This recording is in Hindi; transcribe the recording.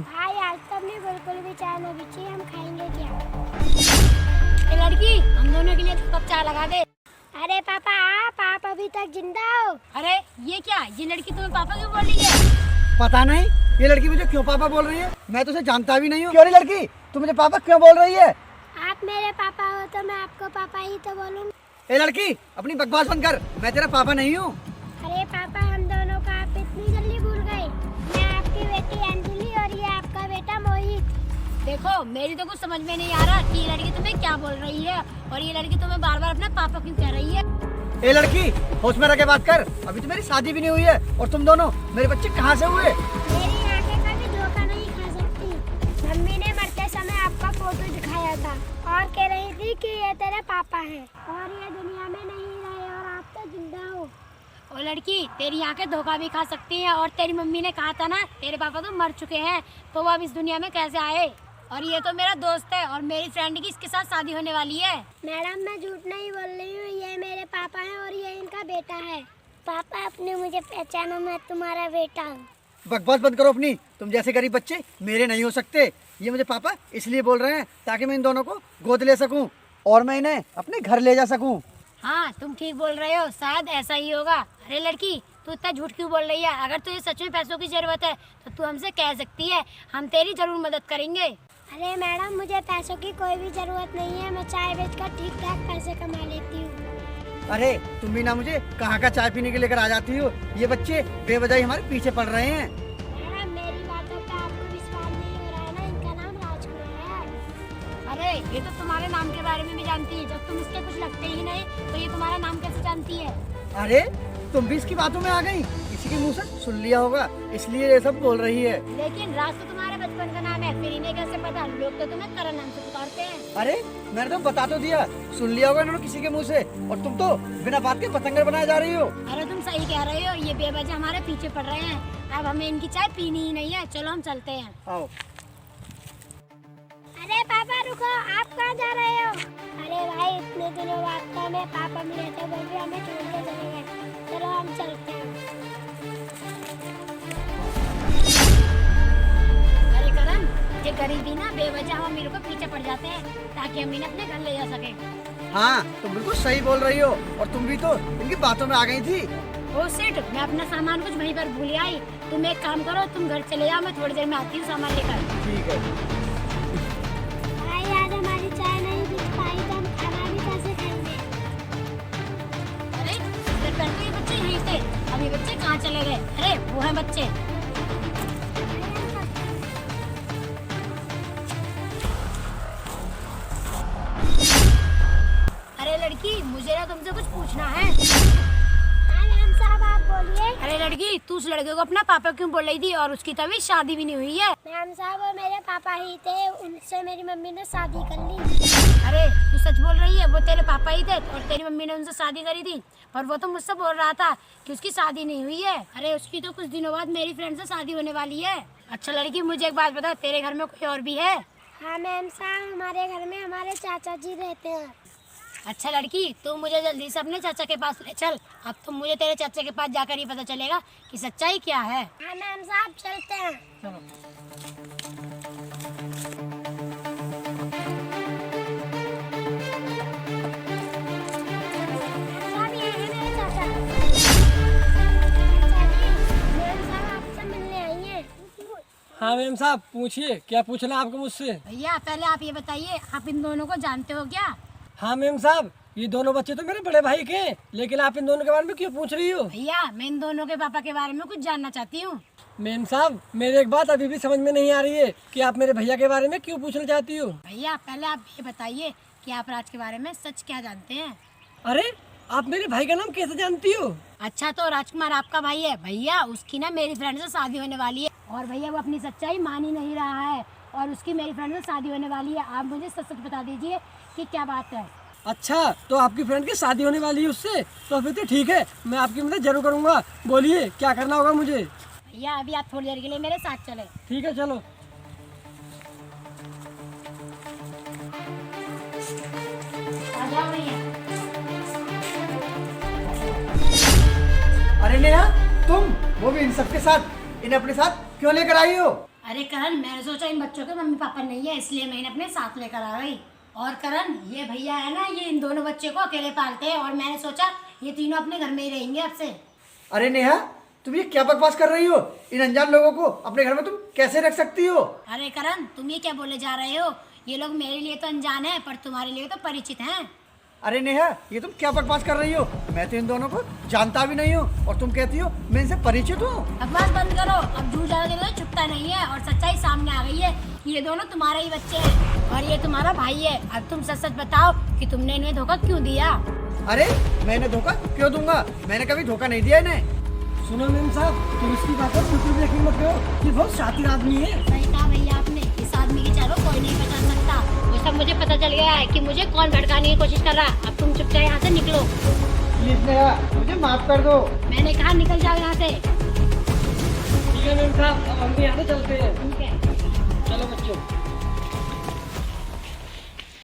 भाई आज तो अपनी बिल्कुल भी चाय नहीं बिची, हम खाएंगे क्या? ए लड़की, हम दोनों के लिए तो कप चाय लगा दे। अरे पापा आप अभी तक जिंदा हो? अरे ये क्या, ये लड़की तुम्हें पापा क्यों बोल रही है? पता नहीं ये लड़की मुझे क्यों पापा बोल रही है, मैं तो उसे जानता भी नहीं हूँ। क्यों रे लड़की, तू मुझे पापा क्यों बोल रही है? आप मेरे पापा हो तो मैं आपको पापा ही तो बोलूँगी। ए लड़की, अपनी बकवास बंद कर, मैं तेरा पापा नहीं हूँ। अरे पापा हम दोनों को आप इतनी जल्दी भूल गए। मैं आपकी बेटी अंजलि और ये आपका बेटा मोहित। देखो मेरी तो कुछ समझ में नहीं आ रहा कि ये लड़की तुम्हें क्या बोल रही है और ये लड़की तुम्हें बार बार अपना पापा क्यों कह रही है। ए लड़की, होश में रह के बात कर, अभी तो मेरी शादी भी नहीं हुई है और तुम दोनों मेरे बच्चे कहाँ से हुए? मेरी आंखें कभी धोखा नहीं खा सकती। मम्मी ने मरते समय आपका फोटो दिखाया था और कह रही थी कि ये तेरे पापा हैं और ये दुनिया में नहीं रहे और आप तो जिंदा हो। ओ लड़की, तेरी आंखें धोखा भी खा सकती हैं और तेरी मम्मी ने कहा था ना तेरे पापा तो मर चुके हैं, तो वो अब इस दुनिया में कैसे आए? और ये तो मेरा दोस्त है और मेरी फ्रेंड की इसके साथ शादी होने वाली है। मैडम मैं झूठ नहीं बोल रही हूँ, ये मेरे पापा हैं और ये इनका बेटा है। पापा आपने मुझे पहचाना, मैं तुम्हारा बेटा हूँ। बकवास बंद करो अपनी, तुम जैसे गरीब बच्चे मेरे नहीं हो सकते। ये मुझे पापा इसलिए बोल रहे हैं ताकि मैं इन दोनों को गोद ले सकूं और मैं इन्हें अपने घर ले जा सकूं। हाँ तुम ठीक बोल रहे हो, शायद ऐसा ही होगा। अरे लड़की, तू इतना झूठ क्यों बोल रही है? अगर तुझे सच में पैसों की जरूरत है तो तू हमसे कह सकती है, हम तेरी जरूर मदद करेंगे। अरे मैडम मुझे पैसों की कोई भी जरूरत नहीं है, मैं चाय बेचकर ठीक ठाक पैसे कमा लेती हूँ। अरे तुम भी ना मुझे कहाँ का चाय पीने के लेकर आ जाती हो, ये बच्चे बेवजह हमारे पीछे पड़ रहे हैं। मैडम मेरी बातों पे आपको विश्वास नहीं हो रहा है ना, इनका नाम राजकुमार है। अरे ये तो तुम्हारे नाम के बारे में भी जानती है, जब तुम इसके कुछ लगते ही नहीं तो ये तुम्हारा नाम कैसे जानती है? अरे तुम भी इसकी बातों में आ गई, किसी के मुंह से सुन लिया होगा इसलिए ये सब बोल रही है। लेकिन राज तो तुम्हारे बचपन का नाम है, फिर इन्हें कैसे पता? लोग तो तुम्हें करण नाम से पुकारते हैं। अरे मैंने तो बता तो दिया, सुन लिया होगा इन्होंने किसी के मुंह से, और तुम तो बिना बात के पतंगर बनाए जा रही हो। अरे तुम सही कह रहे हो, ये बेवजह हमारे पीछे पड़ रहे हैं। अब हमें इनकी चाय पीनी ही नहीं है, चलो हम चलते हैं। आओ। अरे पापा रुको, आप कहाँ जा रहे हो? अरे भाई इतने दिनों बाद तो हमें पापा मिले थे, बोल रहे हमें छोड़ के चले गए। चलो हम चलते हैं। अरे करण, ये गरीबी ना बेवजह हम अमीरों को पीछे पड़ जाते हैं ताकि हम इन्हें अपने घर ले जा सके। हाँ तुम बिल्कुल सही बोल रही हो, और तुम भी तो इनकी बातों में आ गई थी। ओ सेठ, मैं अपना सामान कुछ वहीं पर भूल आई। तुम एक काम करो, तुम घर चले जाओ, मैं थोड़ी देर में आती हूँ सामान लेकर। ठीक है। भाई आज हमारी चाय नहीं बिक पाई तो हम खाना भी कैसे खाएंगे? अरे इधर बैठे ये बच्चे यहीं थे, अब ये बच्चे कहाँ चले गए? अरे वो है बच्चे। अरे लड़की, मुझे ना तुमसे कुछ पूछना है। हाँ मैम साहब आप बोलिए। अरे लड़की, तू उस लड़के को अपना पापा क्यों बोल रही थी और उसकी तो अभी शादी भी नहीं हुई है? मैम साहब वो मेरे पापा ही थे, उनसे मेरी मम्मी ने शादी कर ली। अरे तू सच बोल रही है? वो तेरे पापा ही थे और तेरी मम्मी ने उनसे शादी करी थी, पर वो तो मुझसे बोल रहा था कि उसकी शादी नहीं हुई है। अरे उसकी तो कुछ दिनों बाद मेरी फ्रेंड से शादी होने वाली है। अच्छा लड़की, मुझे एक बात बता, तेरे घर में कोई और भी है? हाँ मैम साहब हमारे घर में हमारे चाचा जी रहते हैं। अच्छा लड़की, तू मुझे जल्दी से अपने चाचा के पास ले चल। अब तो मुझे तेरे चाचा के पास जाकर ही पता चलेगा कि सच्चाई क्या है। हाँ मैम साहब चलते हैं। चलो। साहब ये है मेरे चाचा। चाचा जी, मैम साहब आपसे मिलने आई हैं। हाँ मैम साहब, पूछिए, क्या पूछना है आपको मुझसे? भैया पहले आप ये बताइए, आप इन दोनों को जानते हो क्या? हाँ मैम साहब, ये दोनों बच्चे तो मेरे बड़े भाई के हैं, लेकिन आप इन दोनों के बारे में क्यों पूछ रही हो? भैया मैं इन दोनों के पापा के बारे में कुछ जानना चाहती हूँ। मैम साहब, मेरी एक बात अभी भी समझ में नहीं आ रही है कि आप मेरे भैया के बारे में क्यों पूछना चाहती हो? भैया पहले आप ये बताइए कि आप राज के बारे में सच क्या जानते हैं? अरे आप मेरे भाई का नाम कैसे जानती हो? अच्छा तो राजकुमार आपका भाई है? भैया उसकी ना मेरी फ्रेंड से शादी होने वाली है और भैया वो अपनी सच्चाई मान ही नहीं रहा है और उसकी मेरी फ्रेंड से शादी होने वाली है। आप मुझे सच सच बता दीजिए कि क्या बात है। अच्छा, तो आपकी फ्रेंड की शादी होने वाली है उससे? तो फिर तो ठीक है, मैं आपकी मदद जरूर करूँगा। बोलिए क्या करना होगा मुझे? भैया अभी आप थोड़ी देर के लिए मेरे साथ चले। ठीक है चलो। आ जाओ भैया। अरे नेहा, तुम वो भी इन सबके साथ, इन्हें अपने साथ क्यों लेकर आई हो? अरे करण, मैंने सोचा इन बच्चों के मम्मी पापा नहीं है, इसलिए मैंने अपने साथ लेकर आ गई। और करण, ये भैया है ना, ये इन दोनों बच्चे को अकेले पालते हैं और मैंने सोचा ये तीनों अपने घर में ही रहेंगे अब से। अरे नेहा, तुम ये क्या बकवास कर रही हो? इन अनजान लोगों को अपने घर में तुम कैसे रख सकती हो? अरे करण, तुम ये क्या बोले जा रहे हो? ये लोग मेरे लिए तो अनजान है पर तुम्हारे लिए तो परिचित हैं। अरे नेहा, ये तुम क्या बकवास कर रही हो? मैं तो इन दोनों को जानता भी नहीं हूँ और तुम कहती हो मैं इनसे परिचित हूँ। बकवास बंद करो, अब झूठ ज्यादा देर तक छुपता नहीं है और सच्चाई सामने आ गई है कि ये दोनों तुम्हारे ही बच्चे हैं और ये तुम्हारा भाई है। अब तुम सच सच बताओ कि तुमने इन्हें धोखा क्यों दिया? अरे मैंने धोखा क्यों दूंगा? मैंने कभी धोखा नहीं दिया इन्हें। सुनो मेम साहब, तुम इसकी बात पर बिल्कुल भी यकीन मत करो, ये बहुत शातिर आदमी है। सही कहा भैया आपने, इस आदमी की चालों कोई नहीं पहचान सकता। वो सब मुझे पता चल गया है कि मुझे कौन भड़काने की कोशिश कर रहा। अब तुम चुपचाप यहाँ से निकलो। प्लीज नेहा, मुझे माफ कर दो। मैंने कहा निकल जाओ यहाँ से। ठीक है मेम साहब, अब हम भी यहाँ से चलते हैं। ठीक है।